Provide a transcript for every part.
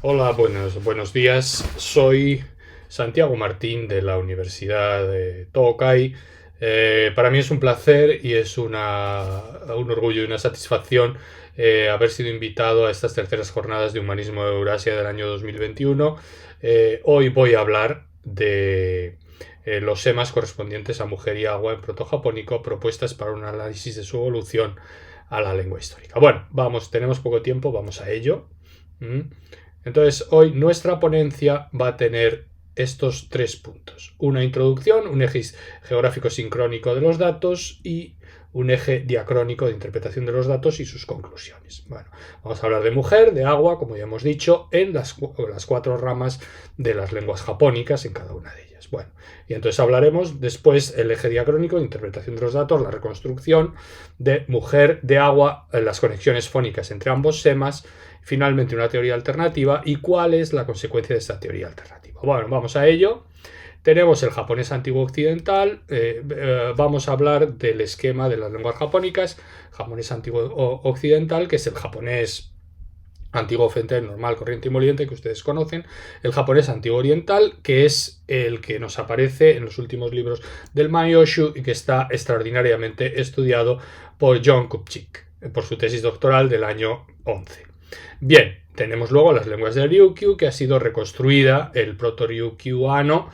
Hola, buenos días. Soy Santiago Martín de la Universidad de Tokai. Para mí es un placer y es un orgullo y una satisfacción haber sido invitado a estas terceras jornadas de Humanismo de Eurasia del año 2021. Hoy voy a hablar de los temas correspondientes a mujer y agua en protojapónico, propuestas para un análisis de su evolución a la lengua histórica. Bueno, tenemos poco tiempo, vamos a ello. Entonces, hoy nuestra ponencia va a tener estos tres puntos: una introducción, un eje geográfico sincrónico de los datos y un eje diacrónico de interpretación de los datos y sus conclusiones. Bueno, vamos a hablar de mujer, de agua, como ya hemos dicho, en las cuatro ramas de las lenguas japónicas, en cada una de ellas. Bueno, y entonces hablaremos después el eje diacrónico de interpretación de los datos, la reconstrucción de mujer, de agua, las conexiones fónicas entre ambos semas, finalmente una teoría alternativa y cuál es la consecuencia de esta teoría alternativa. Bueno, vamos a ello. Tenemos el japonés antiguo occidental, vamos a hablar del esquema de las lenguas japónicas, japonés antiguo occidental, que es el japonés antiguo occidental normal, corriente y moliente, que ustedes conocen, el japonés antiguo oriental, que es el que nos aparece en los últimos libros del Maiyoshu y que está extraordinariamente estudiado por John Kupchik, por su tesis doctoral del año 11. Bien, tenemos luego las lenguas de Ryukyu, que ha sido reconstruida, el proto-ryukyuano,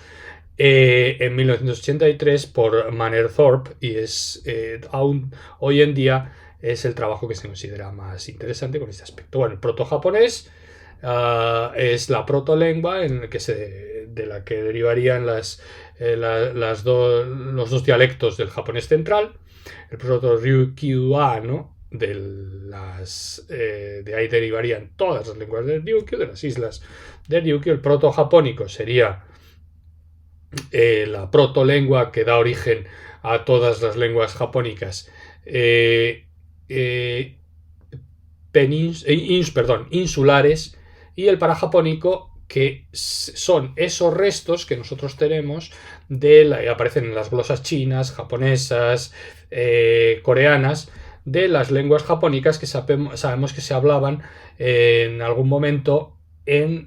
en 1983 por Mannerthorpe, y es aún hoy en día es el trabajo que se considera más interesante con este aspecto. Bueno, el proto-japonés es la protolengua de la que derivarían los dos dialectos del japonés central. El proto-ryukyuano, de ahí derivarían todas las lenguas del Ryukyu, de las islas del Ryukyu. El proto-japónico sería la protolengua que da origen a todas las lenguas japónicas insulares, y el parajapónico, que son esos restos que nosotros tenemos aparecen en las glosas chinas, japonesas, coreanas, de las lenguas japónicas que sabemos que se hablaban en algún momento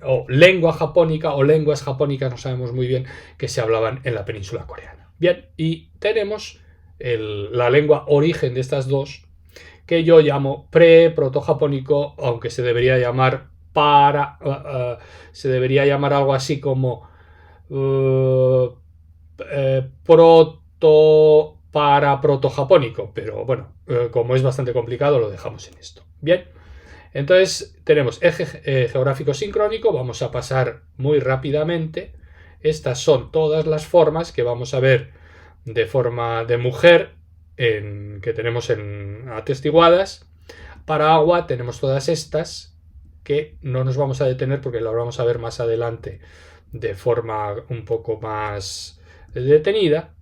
o lengua japónica o lenguas japónicas, no sabemos muy bien, que se hablaban en la península coreana. Bien, y tenemos la lengua origen de estas dos, que yo llamo pre-protojapónico, aunque se debería llamar se debería llamar algo así como proto para protojapónico, pero bueno, como es bastante complicado, lo dejamos en esto. Bien, entonces tenemos eje geográfico sincrónico. Vamos a pasar muy rápidamente. Estas son todas las formas que vamos a ver de forma de mujer que tenemos atestiguadas. Para agua tenemos todas estas, que no nos vamos a detener porque las vamos a ver más adelante de forma un poco más detenida.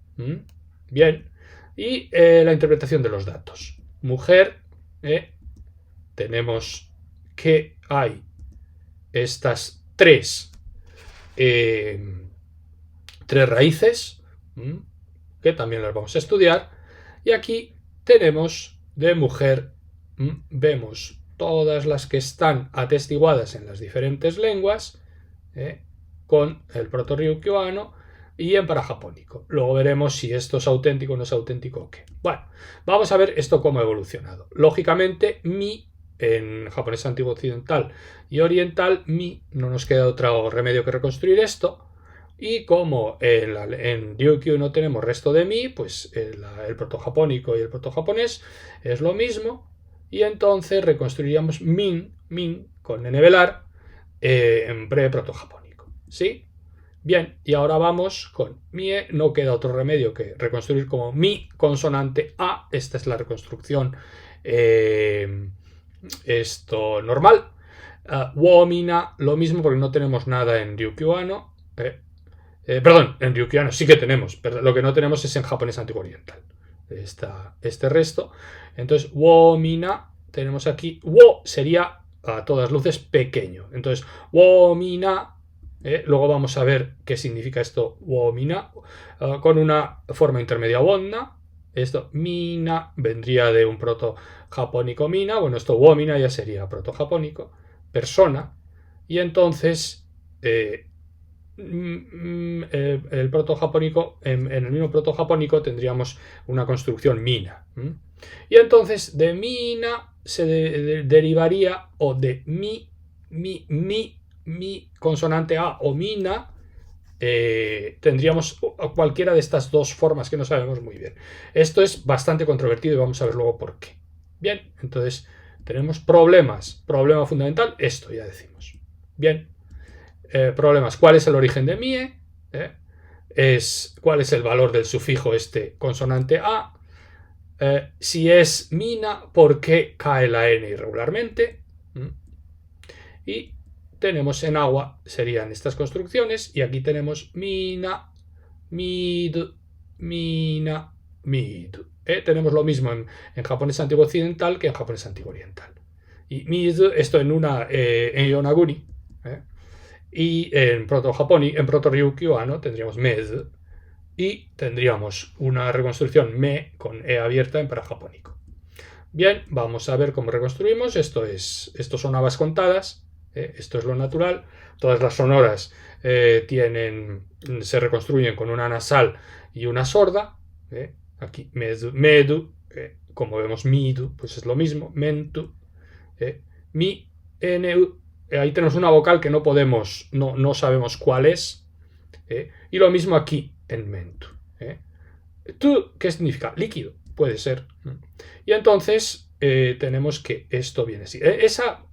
Bien, y la interpretación de los datos. Mujer, tenemos que hay estas tres raíces, que también las vamos a estudiar, y aquí tenemos de mujer, vemos todas las que están atestiguadas en las diferentes lenguas, con el proto-ryukyuano y en parajapónico. Luego veremos si esto es auténtico o no es auténtico o qué. Bueno, vamos a ver esto cómo ha evolucionado. Lógicamente, mi en japonés antiguo occidental y oriental, mi, no nos queda otro remedio que reconstruir esto. Y como en Ryukyu no tenemos resto de mi, pues el protojapónico y el protojaponés es lo mismo. Y entonces reconstruiríamos min con n velar en pre-protojapónico. ¿Sí? Bien, y ahora vamos con mie. No queda otro remedio que reconstruir como mi consonante a. Esta es la reconstrucción normal. Womina, lo mismo porque no tenemos nada en ryukyuano. Perdón, en ryukyuano sí que tenemos, pero lo que no tenemos es en japonés antiguo oriental. Este resto. Entonces, womina, tenemos aquí. Wo sería a todas luces pequeño. Entonces, womina. Luego vamos a ver qué significa esto, womina, con una forma intermedia wonna. Esto, mina, vendría de un proto-japónico mina. Bueno, esto womina ya sería proto-japónico. Persona. Y entonces el protojapónico, en el mismo protojapónico tendríamos una construcción mina. Y entonces de mina se derivaría o de mi consonante A o mina. Tendríamos cualquiera de estas dos formas que no sabemos muy bien. Esto es bastante controvertido y vamos a ver luego por qué. Bien, entonces tenemos problemas. Problema fundamental, esto ya decimos. Bien, problemas. ¿Cuál es el origen de mie? ¿Cuál es el valor del sufijo este consonante A? Si es mina, ¿por qué cae la N irregularmente? Y tenemos en agua, serían estas construcciones, y aquí tenemos mina, mid, mina, mid. Tenemos lo mismo en japonés antiguo occidental que en japonés antiguo oriental. Y mid, esto en Yonaguni. Y en proto-ryukyuano tendríamos med, y tendríamos una reconstrucción me con e abierta en parajapónico. Bien, vamos a ver cómo reconstruimos. Estos son habas contadas. Esto es lo natural. Todas las sonoras se reconstruyen con una nasal y una sorda. Aquí medu, como vemos midu, pues es lo mismo. Mentu, mi, nu. Ahí tenemos una vocal que no sabemos cuál es. Y lo mismo aquí en mentu. Tu, ¿qué significa? Líquido, puede ser. Y entonces tenemos que esto viene así. Esa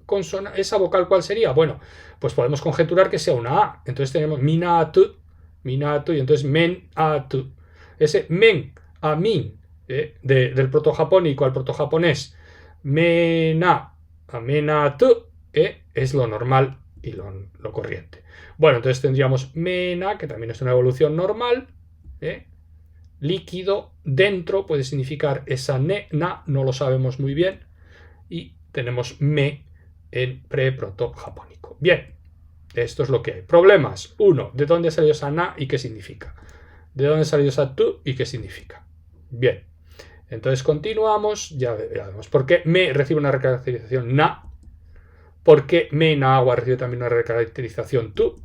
vocal, ¿cuál sería? Bueno, pues podemos conjeturar que sea una A. Entonces tenemos minatu, y entonces men-atu. Ese men a min, del protojapónico al protojaponés, mena a menatu, es lo normal y lo corriente. Bueno, entonces tendríamos mena, que también es una evolución normal. Líquido, dentro, puede significar esa na, no lo sabemos muy bien. Y tenemos me en pre-proto-japónico. Bien, esto es lo que hay. Problemas. 1. ¿De dónde ha salido esa na y qué significa? ¿De dónde ha salido esa tu y qué significa? Bien, entonces continuamos. Ya vemos por qué me recibe una recaracterización na. ¿Por qué me na agua recibe también una recaracterización tu?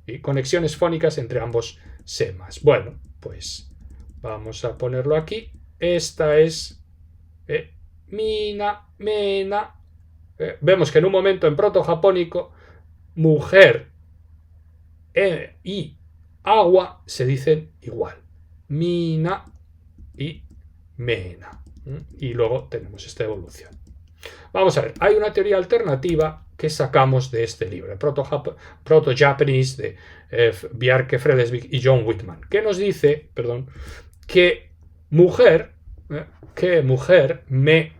Y conexiones fónicas entre ambos semas. Bueno, pues vamos a ponerlo aquí. Esta es mina, mena. Vemos que en un momento en proto-japónico, mujer y agua se dicen igual. Mina y mena. Y luego tenemos esta evolución. Vamos a ver, hay una teoría alternativa que sacamos de este libro, Proto-Japanese, de Bjarke Fredesvik y John Whitman, que nos dice, que mujer me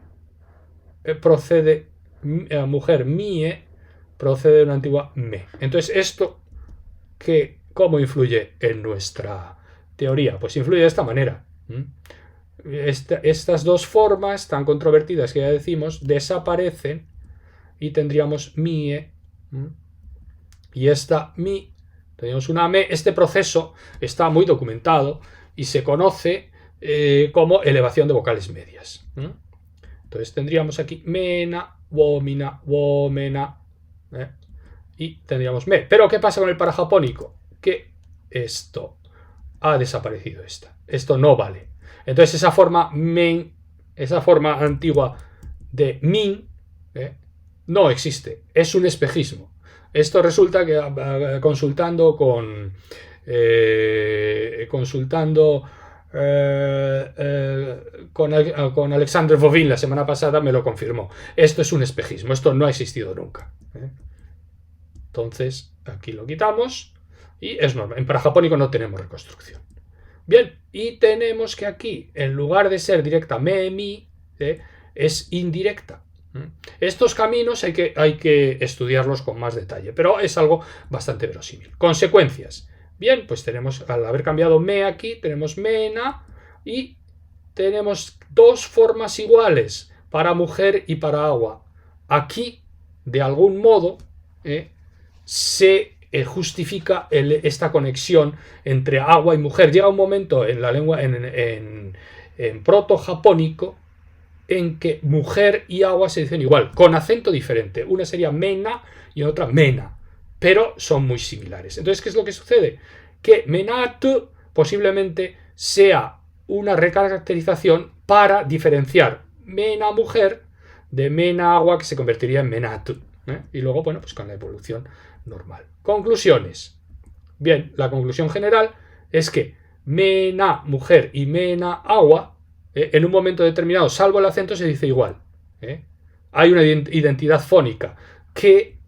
procede, mujer mie procede de una antigua me. Entonces, ¿esto cómo influye en nuestra teoría? Pues influye de esta manera. Estas dos formas tan controvertidas que ya decimos desaparecen y tendríamos mie, y esta mi, tenemos una me. Este proceso está muy documentado y se conoce como elevación de vocales medias. Entonces tendríamos aquí mena, womina, womena, y tendríamos me. Pero ¿qué pasa con el parajapónico? Que esto ha desaparecido. Esto no vale. Entonces esa forma men, esa forma antigua de min, no existe. Es un espejismo. Esto resulta que consultando con Alexandre Vovin la semana pasada me lo confirmó. Esto es un espejismo. Esto no ha existido nunca. Entonces aquí lo quitamos y es normal. En parajapónico no tenemos reconstrucción. Bien, y tenemos que aquí, en lugar de ser directa me, mi, es indirecta. Estos caminos hay que estudiarlos con más detalle, pero es algo bastante verosímil. Consecuencias. Bien, pues tenemos, al haber cambiado me aquí, tenemos mena y tenemos dos formas iguales para mujer y para agua. Aquí, de algún modo, se justifica esta conexión entre agua y mujer. Llega un momento en la lengua, en proto-japónico, en que mujer y agua se dicen igual, con acento diferente. Una sería mena y otra mena. pero son muy similares. Entonces, ¿qué es lo que sucede? Que menat posiblemente sea una recaracterización para diferenciar mena mujer de mena agua, que se convertiría en menat. Y luego, bueno, pues con la evolución normal. Conclusiones. Bien, la conclusión general es que mena mujer y mena agua, en un momento determinado, salvo el acento, se dice igual. Hay una identidad fónica que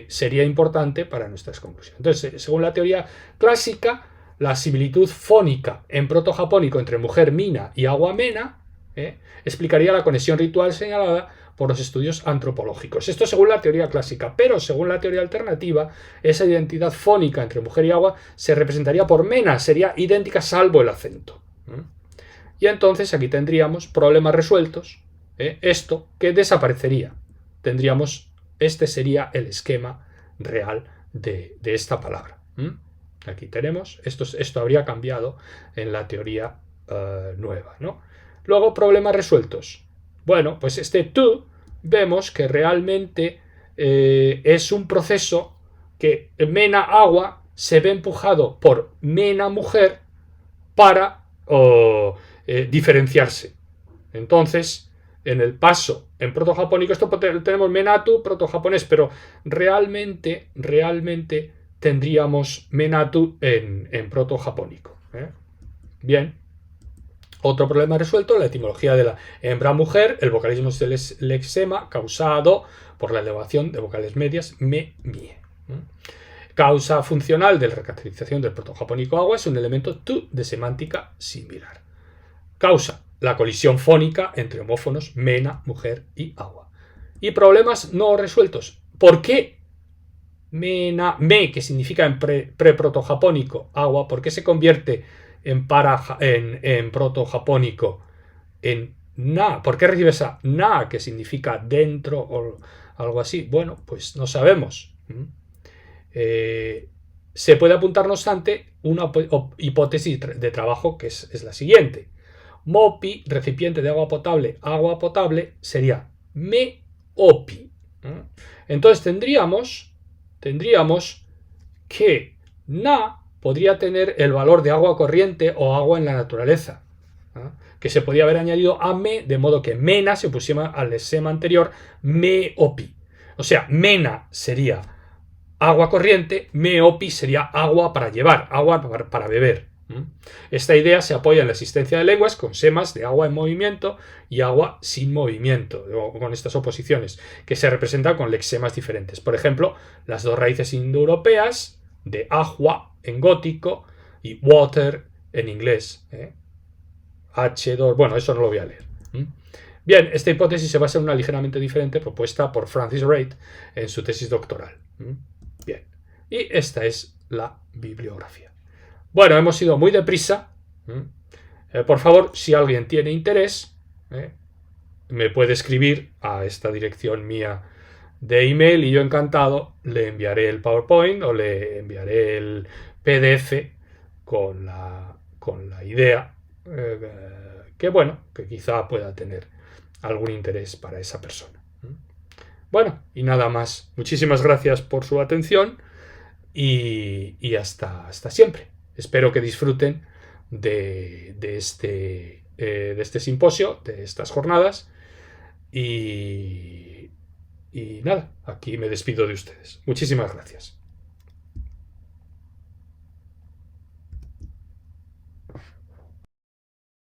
sería importante para nuestras conclusiones. Entonces, según la teoría clásica, la similitud fónica en protojapónico entre mujer mina y agua mena explicaría la conexión ritual señalada por los estudios antropológicos. Esto según la teoría clásica, pero según la teoría alternativa, esa identidad fónica entre mujer y agua se representaría por mena, sería idéntica salvo el acento. Y entonces aquí tendríamos problemas resueltos, esto que desaparecería. Este sería el esquema real de esta palabra. Aquí tenemos, esto habría cambiado en la teoría nueva, ¿no? Luego, problemas resueltos. Bueno, pues este tú vemos que realmente es un proceso que mena agua se ve empujado por mena mujer para diferenciarse. Entonces, en el paso en protojapónico, esto tenemos menatu, protojaponés, pero realmente tendríamos menatu en protojapónico. Bien. Otro problema resuelto, la etimología de la hembra-mujer, el vocalismo del lexema causado por la elevación de vocales medias me, mie. Causa funcional de la recaracterización del protojapónico agua es un elemento tu de semántica similar. Causa la colisión fónica entre homófonos mena, mujer y agua. Y problemas no resueltos. ¿Por qué mena, me, que significa en preprotojapónico agua, por qué se convierte en protojapónico en na? ¿Por qué recibe esa na que significa dentro o algo así? Bueno, pues no sabemos. Se puede apuntar, no obstante, una hipótesis de trabajo que es la siguiente. Mopi, recipiente de agua potable, sería me opi. Entonces tendríamos que na podría tener el valor de agua corriente o agua en la naturaleza, que se podía haber añadido a me, de modo que mena se pusiera al sema anterior me opi. O sea, mena sería agua corriente, me opi sería agua para llevar, agua para beber. Esta idea se apoya en la existencia de lenguas con semas de agua en movimiento y agua sin movimiento, con estas oposiciones, que se representan con lexemas diferentes. Por ejemplo, las dos raíces indoeuropeas de agua en gótico y water en inglés. H2, bueno, eso no lo voy a leer. Bien, esta hipótesis se basa en una ligeramente diferente propuesta por Francis Wright en su tesis doctoral. Bien, y esta es la bibliografía. Bueno, hemos ido muy deprisa. Por favor, si alguien tiene interés, me puede escribir a esta dirección mía de email y yo encantado le enviaré el PowerPoint o le enviaré el PDF con la idea que quizá pueda tener algún interés para esa persona. Bueno, y nada más. Muchísimas gracias por su atención y hasta siempre. Espero que disfruten de este simposio, de estas jornadas. Y nada, aquí me despido de ustedes. Muchísimas gracias.